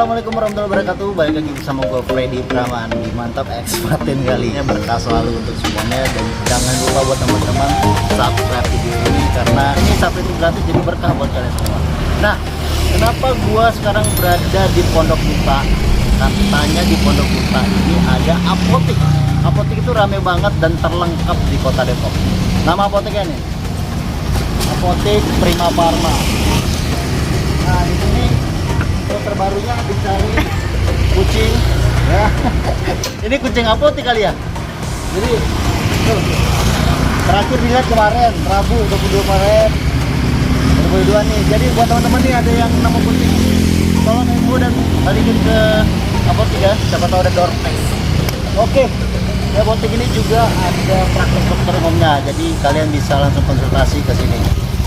Assalamualaikum warahmatullahi wabarakatuh. Balik lagi bersama gue Freddy Praman di Mantap Expertin. Kali ini berkah selalu untuk semuanya. Dan jangan lupa buat teman-teman subscribe video ini, karena ini subscribe itu gratis, jadi berkah buat kalian semua. Nah, kenapa gue sekarang berada di Pondok Duta? Katanya di Pondok Duta ini ada apotik. Apotik itu rame banget dan terlengkap di kota Depok. Nama apoteknya nih, Apotik Prima Pharma. Nah, di sini terbarunya dicari kucing ya. Ini kucing apotik kali ya. Jadi tuh, terakhir dilihat kemarin Rabu 22 Maret 2022 nih. Jadi buat teman-teman nih ada yang nemu kucing, tolong ibu dan balikin ke apotik ya, siapa tahu ada door prize. Oke, di apotik ini juga ada praktek dokter umumnya, jadi kalian bisa langsung konsultasi ke sini.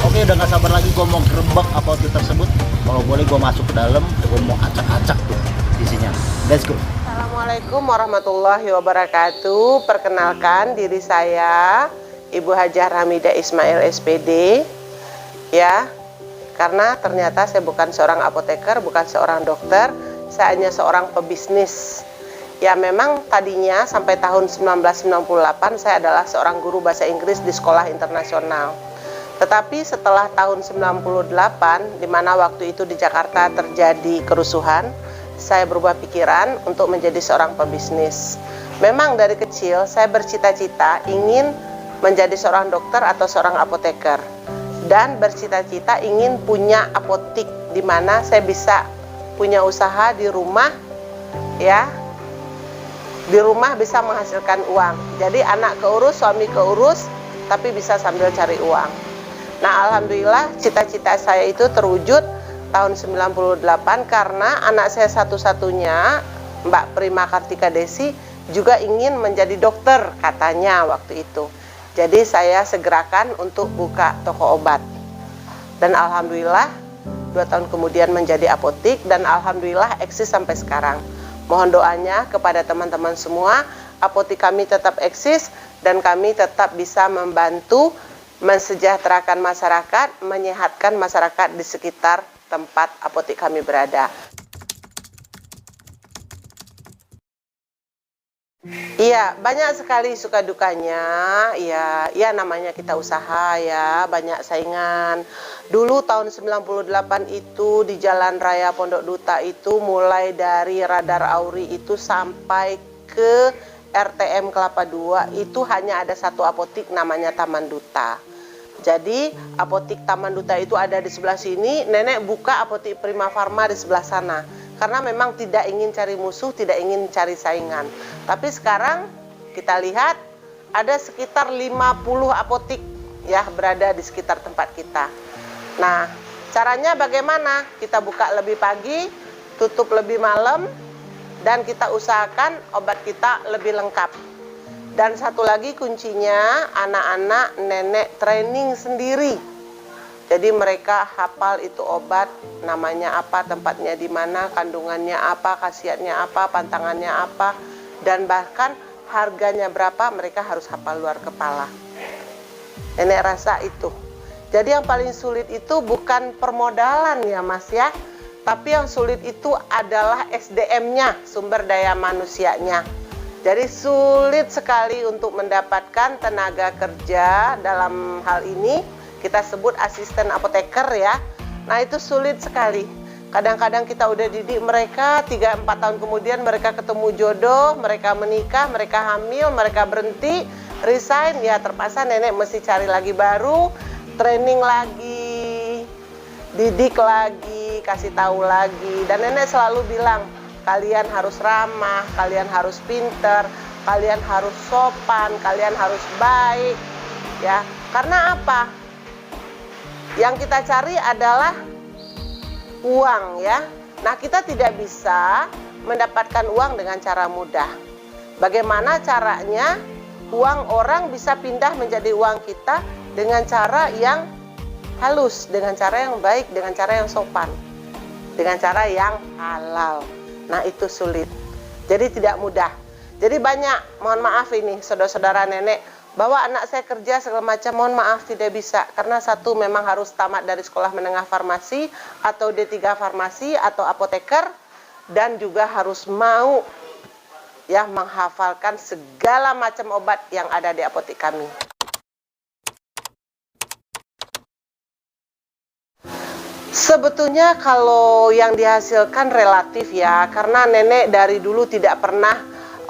Oke, udah gak sabar lagi gue mau gerebek apotik tersebut. Kalau boleh gue masuk ke dalam, gue mau acak-acak tuh isinya. Let's go. Assalamualaikum warahmatullahi wabarakatuh. Perkenalkan diri saya Ibu Hajah Hamidah Ismail SPD. Ya, karena ternyata saya bukan seorang apoteker, bukan seorang dokter, saya hanya seorang pebisnis. Ya, memang tadinya sampai tahun 1998 saya adalah seorang guru bahasa Inggris di sekolah internasional. Tetapi setelah tahun 98, di mana waktu itu di Jakarta terjadi kerusuhan, saya berubah pikiran untuk menjadi seorang pebisnis. Memang dari kecil saya bercita-cita ingin menjadi seorang dokter atau seorang apoteker. Dan bercita-cita ingin punya apotik di mana saya bisa punya usaha di rumah, ya. Di rumah bisa menghasilkan uang. Jadi anak keurus, suami keurus, tapi bisa sambil cari uang. Nah, alhamdulillah cita-cita saya itu terwujud tahun 98 karena anak saya satu-satunya, Mbak Prima Kartika Desi, juga ingin menjadi dokter katanya waktu itu. Jadi saya segerakan untuk buka toko obat. Dan alhamdulillah 2 tahun kemudian menjadi apotik dan alhamdulillah eksis sampai sekarang. Mohon doanya kepada teman-teman semua, apotik kami tetap eksis dan kami tetap bisa membantu mensejahterakan masyarakat, menyehatkan masyarakat di sekitar tempat apotik kami berada. Iya, banyak sekali suka dukanya. Ya namanya kita usaha ya, banyak saingan. Dulu tahun 98 itu di Jalan Raya Pondok Duta itu mulai dari Radar Auri itu sampai ke RTM Kelapa II itu hanya ada satu apotik namanya Taman Duta. Jadi apotik Taman Duta itu ada di sebelah sini, nenek buka apotik Prima Pharma di sebelah sana. Karena memang tidak ingin cari musuh, tidak ingin cari saingan. Tapi sekarang kita lihat ada sekitar 50 apotik ya berada di sekitar tempat kita. Nah, caranya bagaimana? Kita buka lebih pagi, tutup lebih malam, dan kita usahakan obat kita lebih lengkap. Dan satu lagi kuncinya, anak-anak nenek training sendiri. Jadi mereka hafal itu obat, namanya apa, tempatnya di mana, kandungannya apa, khasiatnya apa, pantangannya apa, dan bahkan harganya berapa, mereka harus hafal luar kepala. Nenek rasa itu. Jadi yang paling sulit itu bukan permodalan ya Mas ya, tapi yang sulit itu adalah SDM-nya, sumber daya manusianya. Jadi sulit sekali untuk mendapatkan tenaga kerja dalam hal ini, kita sebut asisten apoteker ya. Nah itu sulit sekali. Kadang-kadang kita udah didik mereka, 3-4 tahun kemudian mereka ketemu jodoh, mereka menikah, mereka hamil, mereka berhenti, resign, ya terpaksa nenek mesti cari lagi baru, training lagi, didik lagi, kasih tahu lagi. Dan nenek selalu bilang, kalian harus ramah, kalian harus pinter, kalian harus sopan, kalian harus baik, ya. Karena apa? Yang kita cari adalah uang, ya. Nah, kita tidak bisa mendapatkan uang dengan cara mudah. Bagaimana caranya uang orang bisa pindah menjadi uang kita dengan cara yang halus, dengan cara yang baik, dengan cara yang sopan, dengan cara yang halal. Nah itu sulit, jadi tidak mudah. Jadi banyak, mohon maaf ini saudara-saudara nenek, bahwa anak saya kerja segala macam, mohon maaf tidak bisa. Karena satu memang harus tamat dari sekolah menengah farmasi, atau D3 farmasi, atau apoteker. dan juga harus mau ya menghafalkan segala macam obat yang ada di apotek kami. Sebetulnya kalau yang dihasilkan relatif ya, karena nenek dari dulu tidak pernah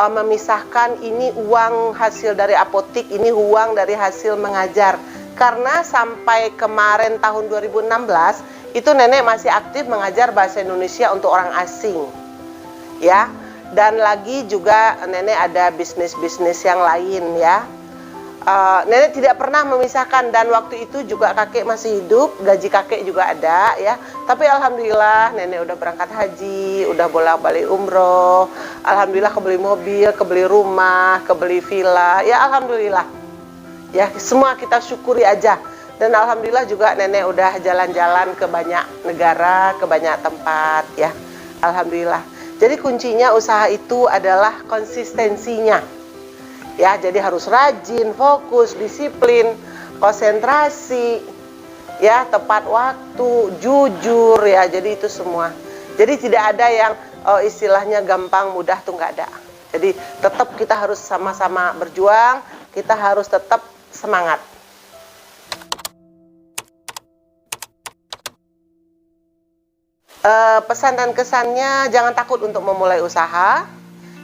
memisahkan ini uang hasil dari apotik, ini uang dari hasil mengajar. Karena sampai kemarin tahun 2016, itu nenek masih aktif mengajar bahasa Indonesia untuk orang asing. Ya, dan lagi juga nenek ada bisnis-bisnis yang lain ya. Nenek tidak pernah memisahkan, dan waktu itu juga kakek masih hidup, gaji kakek juga ada ya. Tapi alhamdulillah nenek udah berangkat haji, udah bolak-balik umroh, alhamdulillah kebeli mobil, kebeli rumah, kebeli villa, ya alhamdulillah. Ya semua kita syukuri aja. Dan alhamdulillah juga nenek udah jalan-jalan ke banyak negara, ke banyak tempat ya. Alhamdulillah. Jadi kuncinya usaha itu adalah konsistensinya. Ya, jadi harus rajin, fokus, disiplin, konsentrasi, ya, tepat waktu, jujur, ya, jadi itu semua. Jadi tidak ada yang istilahnya gampang, mudah tuh nggak ada. Jadi tetap kita harus sama-sama berjuang, kita harus tetap semangat. Pesan dan kesannya, jangan takut untuk memulai usaha.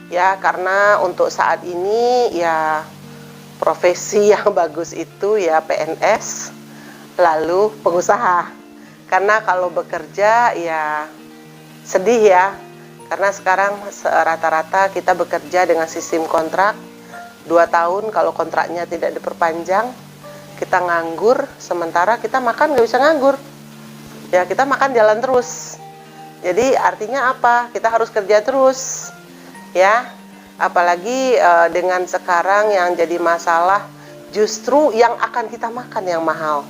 Ya, karena untuk saat ini ya profesi yang bagus itu ya PNS, lalu pengusaha. Karena kalau bekerja ya sedih ya, karena sekarang rata-rata kita bekerja dengan sistem kontrak 2 tahun, kalau kontraknya tidak diperpanjang kita nganggur, sementara kita makan nggak bisa nganggur. Ya, kita makan jalan terus. Jadi artinya apa? Kita harus kerja terus. Ya, apalagi dengan sekarang yang jadi masalah justru yang akan kita makan yang mahal,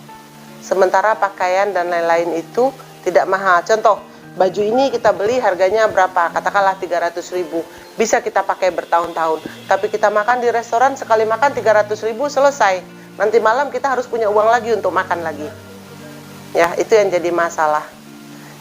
sementara pakaian dan lain-lain itu tidak mahal. Contoh, baju ini kita beli harganya berapa, katakanlah 300.000, bisa kita pakai bertahun-tahun, tapi kita makan di restoran sekali makan 300.000 selesai, nanti malam kita harus punya uang lagi untuk makan lagi. Ya, itu yang jadi masalah.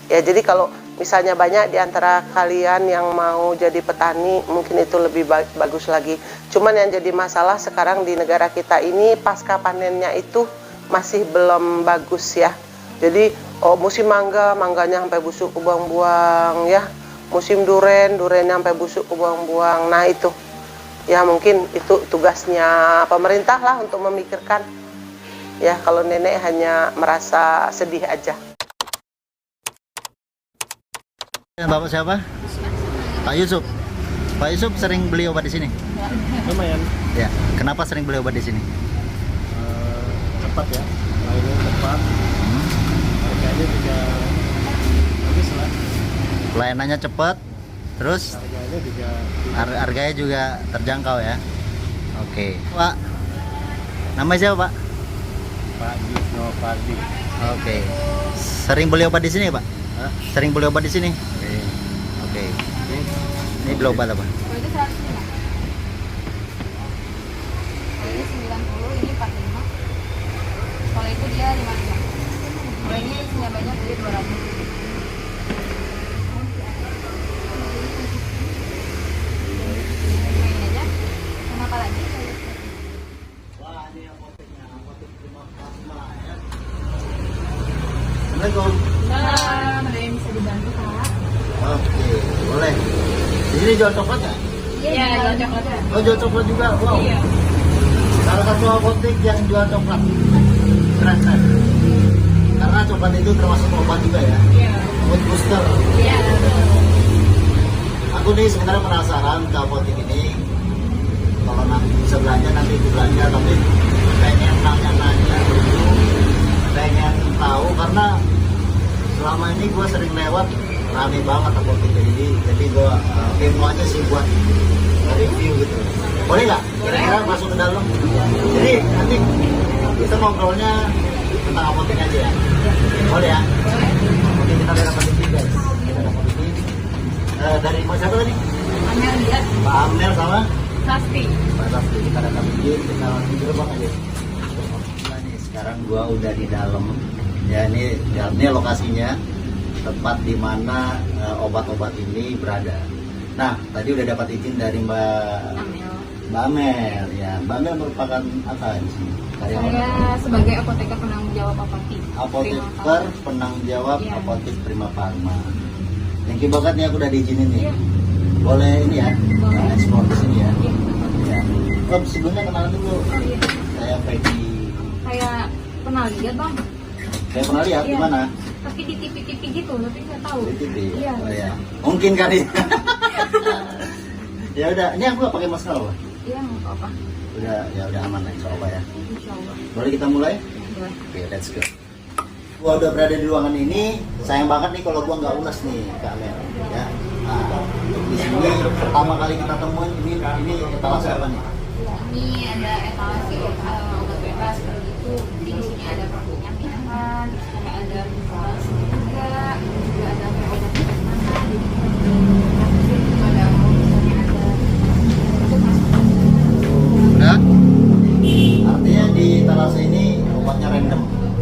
Ya, jadi kalau misalnya banyak di antara kalian yang mau jadi petani, mungkin itu lebih bagus lagi. Cuman yang jadi masalah sekarang di negara kita ini, pasca panennya itu masih belum bagus ya. Jadi musim mangga, mangganya sampai busuk kebuang-buang ya. Musim duren, durennya sampai busuk kebuang-buang. Nah itu, ya mungkin itu tugasnya pemerintah lah untuk memikirkan. Ya, kalau nenek hanya merasa sedih aja. Bapak siapa? Pak Yusuf. Pak Yusuf sering beli obat di sini? Lumayan. Ya. Kenapa sering beli obat di sini? Cepat ya, lainnya cepat. Harganya juga bagus lah. Pelayanannya cepat, terus harganya juga terjangkau ya. Oke. Pak, nama siapa Pak? Pak Gisno Pardi. Oke. Sering beli obat di sini Pak? Hah? Sering beli obat di sini? Oke. Ini beli obat apa? Kalau itu 105. Kalau ini 90, ini 45. Kalau itu dia 55. Kalau ini isinya banyak, jadi 200. Ini aja. Sama apa lagi? Assalamualaikum. Salam, ada yang bisa dibantu Pak? Oke, boleh. Di sini jual coklat ya? Iya, jual coklat. Oh, jual coklat juga. Wow. Iya. Salah satu apotek yang jual coklat. Keren. Karena coklat itu termasuk obat juga ya. Iya. Obat booster. Iya. Aku nih sebenarnya penasaran ke apotek ini. Kalau nanti bisa belanja, nanti itu belanja. Tapi pengen nanya dulu. Pengen tahu karena selama ini gue sering lewat, rame banget apotek ini. Jadi gue demo aja sih buat review gitu. Boleh nggak? Kira-kira masuk ke dalam. Jadi nanti kita ngobrolnya tentang apotek aja ya. Boleh ya? Oke, kita lihat apotek ini guys. Kita ada apotek ini. Dari Pak siapa tadi? Amel dia. Pak Amel sama Sasti. Pak Safti. Kita ada apotek ini. Kita langsung gerbang aja. Nah, nih, sekarang gua udah di dalam. Ya ini lokasinya. tempat di mana obat-obat ini berada. Nah, tadi udah dapat izin dari Mbak Amel. Ya, Mbak Amel merupakan apa di sini? Karyawan Saya sebagai apoteker penanggung jawab apotik. apoteker penanggung jawab Iya. apotek Prima Pharma. Thank you banget nih, aku udah diizinin nih. Iya. Boleh ini ya, Boleh. ekspor di sini ya. Iya. Ya. Om, sebelumnya kenalan dulu. Iya. Saya Freddy. Saya pernah lihat bang, Saya pernah lihat di Iya. mana? tapi di TV-TV gitu, tapi nggak tahu. Di TV. Iya. Oh ya. Mungkin kali. Ya udah, ini aku nggak pakai masker loh. Iya nggak apa-apa. Udah aman lah, insya Allah ya. Insya Allah. Boleh kita mulai? Boleh. Oke, let's go. Gua udah berada di ruangan ini, sayang banget nih kalau gua nggak ulas nih Kak Amel, ya. Nah, di sini pertama kali kita temuin ini etalase apa nih? Ini ada etalase obat bebas seperti itu. Jadi di sini ada produknya minuman, terus kayak ada juga ada kayak obat bebas mana. Jadi juga ada misalnya ada untuk masuk. Udah? Artinya di etalase ini obatnya random.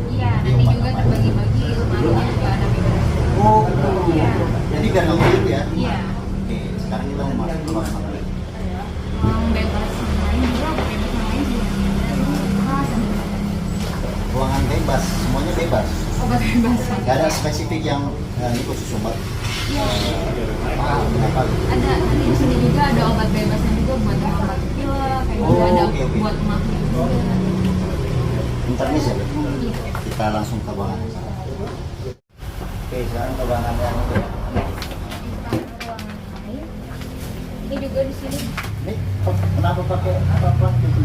Iya, nanti juga terbagi-bagi, lemarinya juga ada bebas. Oh, Iya. jadi biar nggak begitu ya? Iya. Oke, sekarang kita mau masuk ke ruangan apa lagi? Mau bebas yang lain juga, bebas yang lain juga ada. Bebas, ada Ruangan bebas, semuanya bebas. obat bebas. Gak ada spesifik yang ini khusus obat. Iya. Kenapa? Ada nanti di sini juga ada obat bebasnya juga buat yang obat pilek, kayak Oh, juga ada oke, oke. buat emaknya juga. Internis ya? berarti? Iya. Kita langsung ke ruangan yang sana. Oke, sekarang ke ruangan yang itu ya. Ini juga di sini. Ini kenapa pakai apa gitu?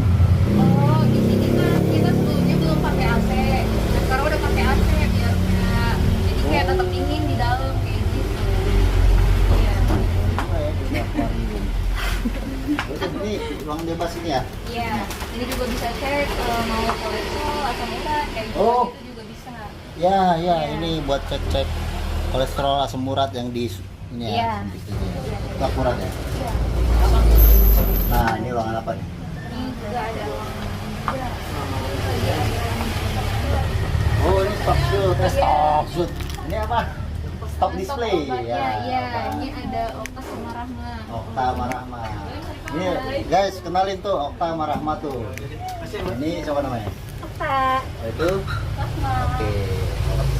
Oh, di sini kan kita sebelumnya belum pakai AC. Nah, sekarang udah pakai AC biar kayak jadi kayak tetap dingin di dalam kayak gitu. Iya. Apa ya? Ini akuarium. Terus ini ruangan bebas ini ya? Iya. Ini juga bisa cek mau kolesterol, asam urat kayak gitu. Oh. Itu juga bisa. Ya, Iya. ini buat cek kolesterol asam urat yang di ini ya. Iya. di sini. Itu akurat ya. Iya. Nah, ini ruangan apa nih? Ini juga ada juga. Oh, ini stock shoot. Stock shoot. Ini apa? Stock display. Ya, iya. Ini ada Okta sama Rahma. Okta sama Rahma. Ini guys, kenalin tuh Okta sama Rahma tuh. Ini siapa namanya? Okta. Oh, itu? Rahma. Oke.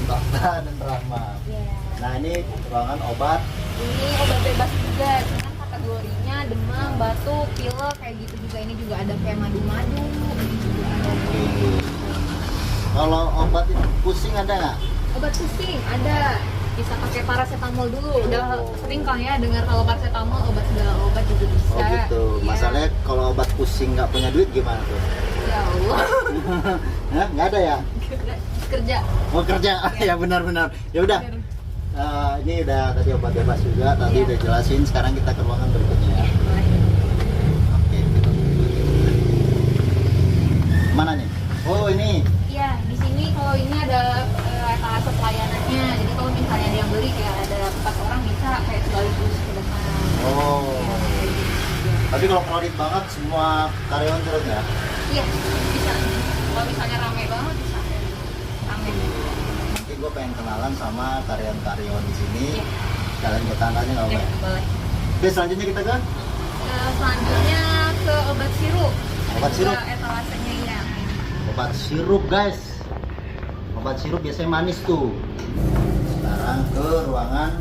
Okta dan Rahma. Iya. Nah, ini ruangan obat. Ini obat bebas juga. Cuman kategorinya demam, batuk, pilek kayak gitu juga. Ini juga ada kayak madu-madu. Ini juga ada. Oke. Kalau obat itu pusing ada nggak? Obat pusing ada. Bisa pakai paracetamol dulu. Udah sering kan ya dengar kalau paracetamol obat segala obat juga bisa. Oh gitu. Iya. Masalahnya kalau obat pusing nggak punya duit gimana tuh? Ya Allah. Hah? Nggak ada ya? Kerja. Oh kerja? Ya benar-benar. Ya udah. Ini udah tadi obat bebas juga. Tadi Iya. udah jelasin. Sekarang kita ke ruangan berikutnya ya. Oke. Mana nih? Oh ini. Iya, di sini kalau ini ada etalase pelayanannya. Jadi kalau misalnya dia beli kayak ada 4 orang bisa kayak sekaligus ke depan. Oh. Iya, kayak gitu. Tapi kalau crowded banget semua karyawan turun ya? Iya, bisa. Kalau misalnya rame banget bisa. Rame. Nanti gue pengen kenalan sama karyawan-karyawan di sini. Iya. Kalian gue tanya nggak apa Oke, ya? boleh. Oke, selanjutnya kita ke Selanjutnya ke obat sirup. Obat sirup? Ke etalasenya ya. obat sirup guys. Obat sirup biasanya manis tuh. Sekarang ke ruangan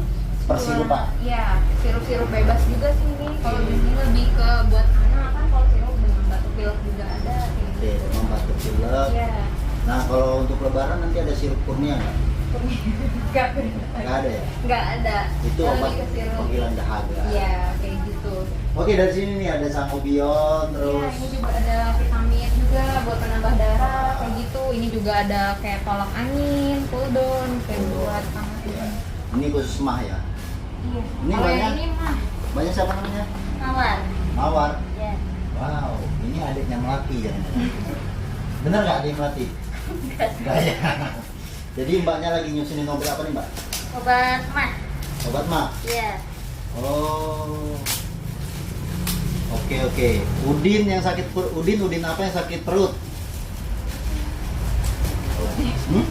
persirupan. Iya, sirup-sirup bebas juga sih ini. Kalau di sini lebih ke buat anak kan kalau sirup dengan batuk pilek juga ada. kayak Oke, gitu. membantu pilek. Iya. Nah, kalau untuk lebaran nanti ada sirup kurnia nggak? Nggak Nggak ada ya? Nggak ada. Itu Lebih obat ke sirup. penghilang dahaga. Iya, kayak gitu. Oke, dari sini nih ada sangobion, Iya, terus ini juga ada vitamin juga buat penambah darah kayak gitu. Ini juga ada kayak tolak angin, cool down, kayak buat hangat juga. ini khusus mah ya. Iya. Ini Kalau yang banyak? ini mah Banyak siapa namanya? mawar. Mawar. Ya. Wow, ini adiknya Melati ya. Bener nggak adik Melati? Nggak ya. Jadi mbaknya lagi nyusunin mobil apa nih mbak? Obat mah. Obat mah? Iya. Oh. Oke. Udin yang sakit perut. Udin apa yang sakit perut? Hmm?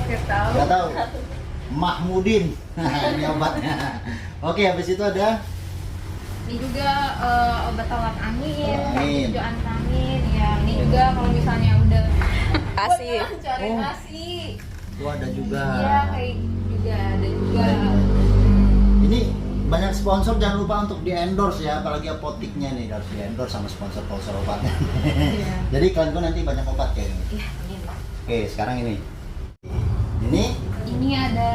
Nggak tahu. Nggak tahu. Mahmudin. Ini obatnya. Oke, habis itu ada Ini juga obat-obat angin, Angin. hijau angin. Ya, ini juga kalau misalnya udah Asi. cari Oh. asi. itu ada juga. Iya, kayak juga ada juga. Ini banyak sponsor, jangan lupa untuk di endorse ya, apalagi apotiknya nih harus di endorse sama sponsor obatnya. Iya. Jadi kalian nanti banyak obat kayak ini. Iya, ini. Oke, sekarang ini. Ini Ini ada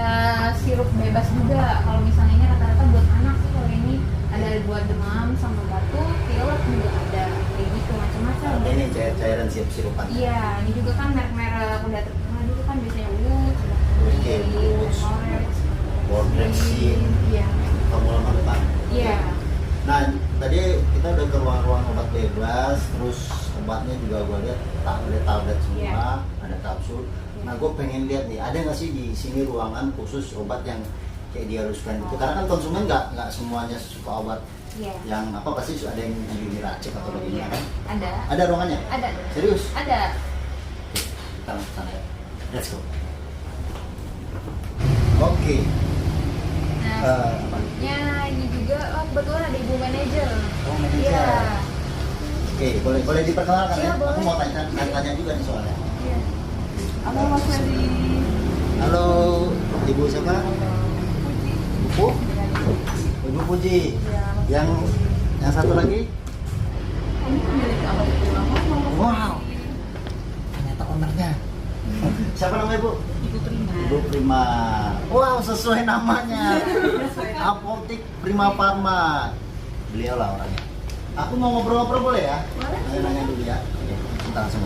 sirup bebas juga. Kalau misalnya ini rata-rata buat anak sih, kalau ini ada buat demam sama batuk, pilek juga ada. Kayak gitu macam-macam. ini cairan sirup-sirupan. Iya, ini juga kan merek-merek udah terkenal dulu kan biasanya Wood, Oke, Woods. Wordrexin, Iya. formula mantan. Iya. Nah, tadi kita udah ke ruang-ruang obat bebas, terus obatnya juga gue lihat tablet semua, Iya. ada kapsul. Nah, gue pengen lihat nih, ada nggak sih di sini ruangan khusus obat yang kayak diharuskan itu? Karena kan konsumen nggak semuanya suka obat Iya. yang apa, pasti ada yang diracik atau Oh, bagaimana iya. kan? Ada. Ada ruangannya? Ada. Serius? Ada. Oke, kita langsung sana ya. Let's go. Oke. Nah, selanjutnya ini juga kebetulan ada ibu manajer. Oh, manajer. Iya. Oke, boleh diperkenalkan Iya, ya? boleh. Aku mau tanya juga nih soalnya. Iya. Halo Mas Ferdi. Halo, Ibu siapa? Ibu? Ibu Puji. Iya. Yang satu lagi? Ini pemilik awal pulang. Wow. Ternyata ownernya. Siapa namanya, Bu? Ibu Prima. Ibu Prima. Wow, sesuai namanya. Apotik Prima Pharma. Beliau lah orangnya. Aku mau ngobrol-ngobrol boleh ya? Boleh. Nanya dulu ya. Oke, kita langsung.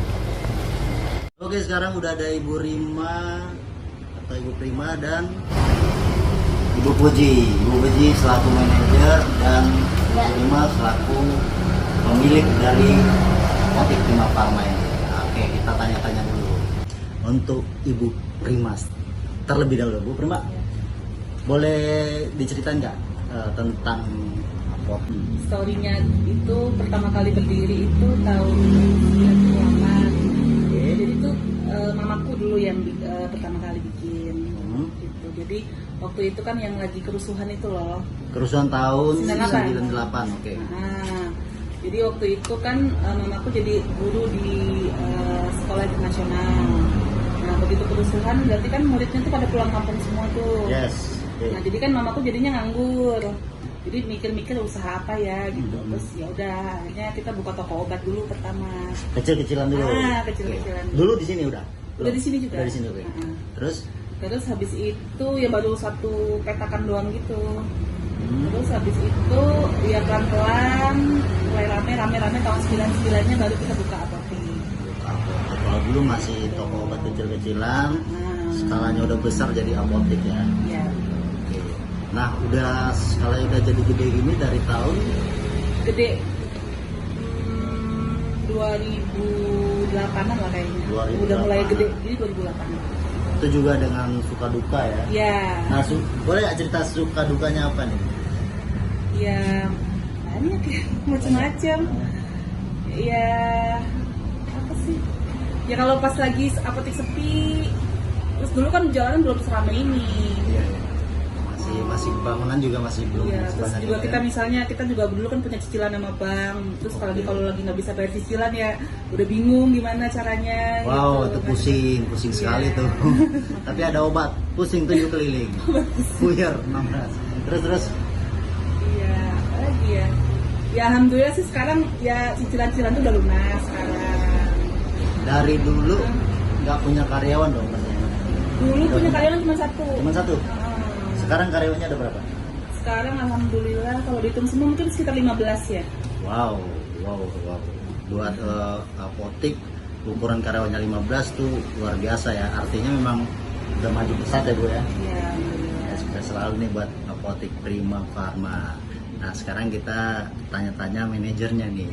Oke, sekarang udah ada Ibu Rima atau Ibu Prima dan Ibu Puji. Ibu Puji selaku manajer dan Ibu Rima selaku pemilik dari Apotik Prima Pharma ini. Oke, kita tanya-tanya dulu. Untuk Ibu Prima terlebih dahulu, Bu Prima, boleh diceritain nggak tentang apotik? Story-nya itu pertama kali berdiri itu tahun 98. Jadi itu mamaku dulu yang pertama kali bikin. Gitu. Jadi waktu itu kan yang lagi kerusuhan itu loh. Kerusuhan tahun 98. 98, oke. Nah, jadi waktu itu kan mamaku jadi guru di sekolah internasional. Nah begitu kerusuhan berarti kan muridnya tuh pada pulang kampung semua tuh. Yes. oke. Nah jadi kan mamaku jadinya nganggur. Jadi mikir-mikir usaha apa ya gitu. Terus ya udah akhirnya kita buka toko obat dulu pertama. Kecil-kecilan dulu. Kecil-kecilan. Oke. Dulu di sini udah. Udah di sini juga. Udah di sini, oke. Heeh. Terus Habis itu ya baru satu petakan doang gitu. Terus habis itu ya pelan-pelan mulai rame tahun 99-nya baru kita buka apotek. kalau dulu masih toko obat kecil-kecilan, skalanya udah besar jadi apotek ya. Ya. Oke. Nah, udah skalanya udah jadi gede gini dari tahun Gede 2008-an lah kayaknya. 2008. Udah mulai gede, jadi 2008. itu juga dengan suka duka ya. Ya. Nah, boleh nggak cerita suka dukanya apa nih? Ya banyak ya, macam-macam. Ya apa sih? Ya kalau pas lagi apotek sepi, terus dulu kan jalanan belum seramai ini. Iya. Masih bangunan juga masih belum Iya, terus sebanyak juga ini, kita ya. misalnya kita juga dulu kan punya cicilan sama bank. Terus kalau lagi nggak bisa bayar cicilan ya udah bingung gimana caranya. Wow, gitu. itu pusing sekali Iya. tuh. Tapi ada obat, pusing 7 keliling. Puyer 16. Terus Iya, apa lagi ya? Ya alhamdulillah sih sekarang ya cicilan-cicilan tuh udah lunas sekarang. dari dulu nggak punya karyawan dong pasti. Dulu punya karyawan cuma satu. Cuma satu. Heeh. Sekarang karyawannya ada berapa? Sekarang alhamdulillah kalau dihitung semua mungkin sekitar 15 ya. Wow. Buat apotik ukuran karyawannya 15 tuh luar biasa ya. Artinya memang udah maju pesat ya Bu ya. Iya, Ya, sukses selalu nih buat Apotik Prima Pharma. Nah, sekarang kita tanya-tanya manajernya nih.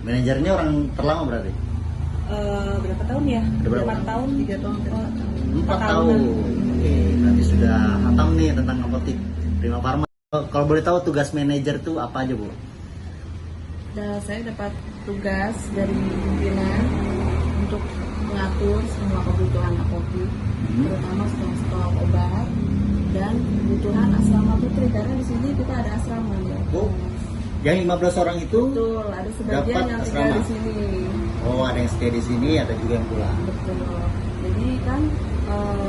Manajernya orang terlama berarti? berapa tahun ya? Udah berapa? 4 tahun, 3 tahun. 4 tahun. Oke, berarti sudah hatam nih tentang Apotik Prima Pharma. Kalau boleh tahu tugas manajer tuh apa aja, Bu? Saya dapat tugas dari pimpinan untuk mengatur semua kebutuhan Apopi, terutama stok obat dan kebutuhan asrama putri, karena di sini kita ada asrama ya. Oh, yang 15 orang itu Betul, ada sebagian dapat yang tinggal asrama? di sini. Oh, ada yang stay di sini, ada juga yang pulang. Betul. Jadi kan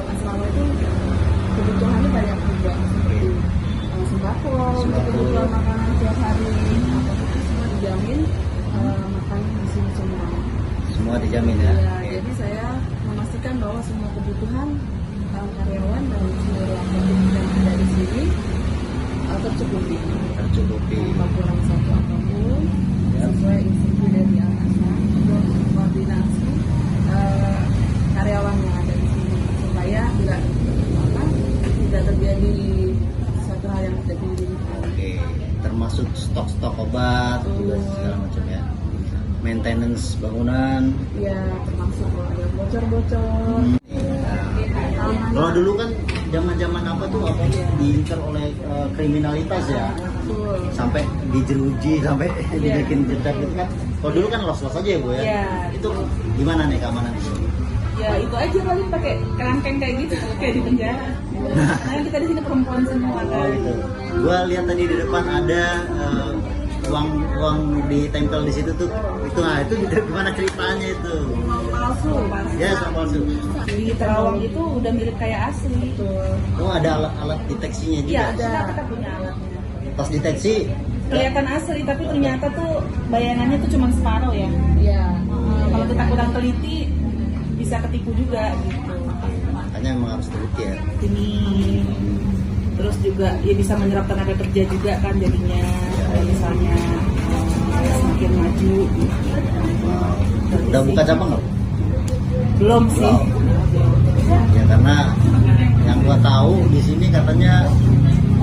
asrama itu kebutuhannya banyak juga, seperti sembako, untuk kebutuhan makanan setiap hari, apa itu semua dijamin, makan di sini semua. Semua dijamin ya? Ya, Oke. jadi saya memastikan bahwa semua kebutuhan karyawan dan seluruh anggota yang ada di sini tercukupi. Tercukupi. Tanpa kurang satu apapun, Ya. sesuai instruksi dari atasan untuk koordinasi karyawan yang ada di sini supaya tidak terjadi suatu hal yang tidak diinginkan. Oke, termasuk stok-stok obat juga segala macam ya. Maintenance bangunan. Ya, termasuk kalau ada bocor-bocor. Kalau dulu kan zaman-zaman apa tuh apa diincar oleh kriminalitas ya, Betul. sampai dijeruji, sampai dibikin jejak gitu kan. Kalau dulu kan los-los aja ya Bu ya. Iya. Itu gimana nih keamanan di sini? Ya itu aja paling pakai kerangkeng kayak gitu kayak di penjara. Karena kita di sini perempuan semua Oh kan. gitu. Gua lihat tadi di depan ada uang ditempel di situ tuh. Itu gimana ceritanya itu? Uang palsu. Ya, uang palsu. Di Terawang itu udah mirip kayak asli. Oh, ada alat deteksinya juga. Iya ada. Kita punya alatnya. Pas deteksi Kelihatan asli tapi ternyata tuh bayangannya tuh cuma separuh ya. Iya. Kalau kita kurang teliti bisa ketipu juga gitu. makanya memang harus teliti ya. Ini terus juga ya bisa menyerap tenaga kerja juga kan jadinya kalau misalnya semakin maju. Udah buka cabang nggak? Belum sih. Ya karena yang gua tahu di sini katanya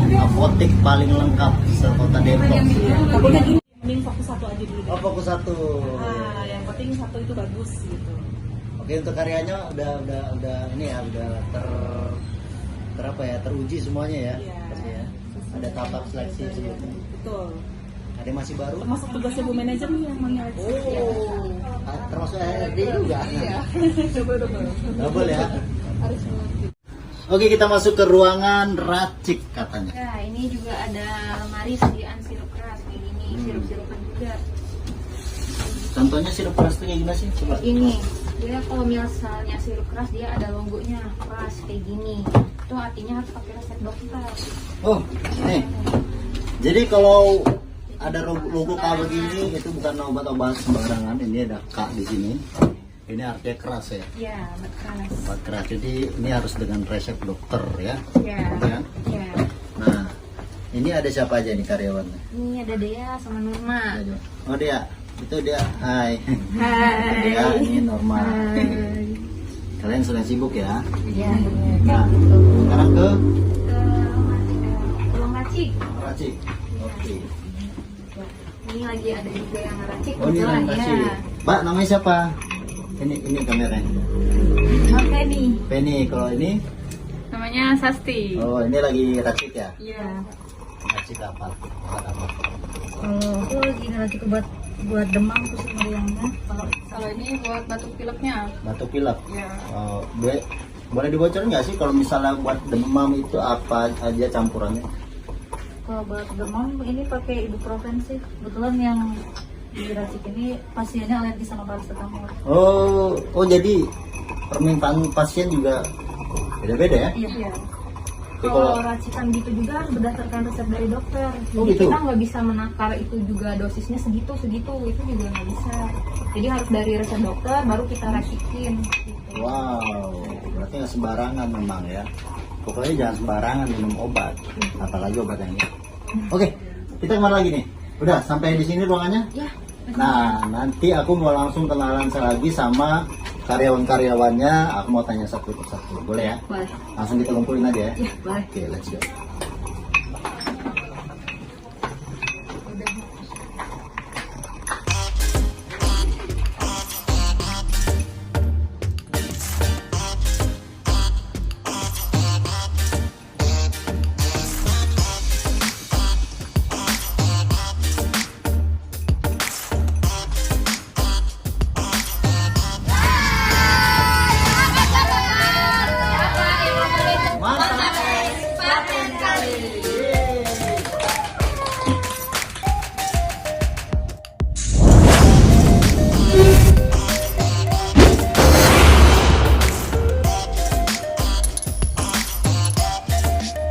apotek paling lengkap sekota Depok. Tapi kan ini mending fokus satu aja dulu. Oh, fokus satu. Nah, yang penting satu itu bagus gitu. Oke, untuk karyanya udah ini ya udah teruji semuanya ya. Iya. Pasti ya. Ada tahap seleksi sebelumnya. Betul. Ada yang masih baru? Termasuk tugasnya Bu Manajer nih yang menyeleksi. Termasuk HRD juga. Iya. Betul. Double ya. Harus Oke, kita masuk ke ruangan racik katanya. Nah, ini juga ada lemari sediaan sirup keras kayak gini, sirup-sirupan juga. Contohnya sirup keras itu kayak gimana sih? Coba. Ini dia kalau misalnya sirup keras dia ada logonya keras kayak gini. Itu artinya harus pakai resep dokter. Oh, nih. Jadi kalau ada logo K begini itu bukan obat-obat sembarangan. Ini ada K di sini. Ini artinya keras ya. Ya, obat keras. Obat keras. Jadi ini harus dengan resep dokter ya. Ya. Ya. Ya. Nah, ini ada siapa aja nih karyawannya? Ini ada Dea sama Norma. Oh dia, itu dia. Hai. Hai. Ya, ini normal. Hai. Kalian sedang sibuk ya. Ya. Nah, sekarang ke Ruang racik. racik. Oke. Ini lagi ada juga yang racik. Oh, ini kebetulan, yang racik. ya. Mbak, namanya siapa? Ini kameranya. Oke nih. Penny, kalau ini Namanya Sasti. oh ini lagi racik ya? Iya. Racik apa? Obat apa? Kalau itu lagi racik buat demam terus meriangnya. Kalau ini buat batuk pileknya. Batuk pilek. Iya. Oh, boleh dibocorin nggak sih kalau misalnya buat demam itu apa aja campurannya? Kalau buat demam ini pakai ibuprofen sih. Kebetulan yang di racik ini pasiennya alergi sama paracetamol. Oh jadi permintaan pasien juga beda-beda ya? Iya. Jadi Kalau racikan gitu juga harus berdasarkan resep dari dokter. Oh, Jadi gitu? kita nggak bisa menakar itu juga dosisnya segitu itu juga nggak bisa. Jadi harus dari resep dokter baru kita racikin. Gitu. wow, berarti nggak sembarangan memang ya. Pokoknya jangan sembarangan minum obat, apalagi obat yang ini. Oke, kita kemana lagi nih? Udah sampai di sini ruangannya? Ya. Nah, nanti aku mau langsung kenalan lagi sama karyawan-karyawannya. Aku mau tanya satu persatu, boleh ya? Boleh. Langsung kita kumpulin aja ya? Ya boleh. Oke, let's go.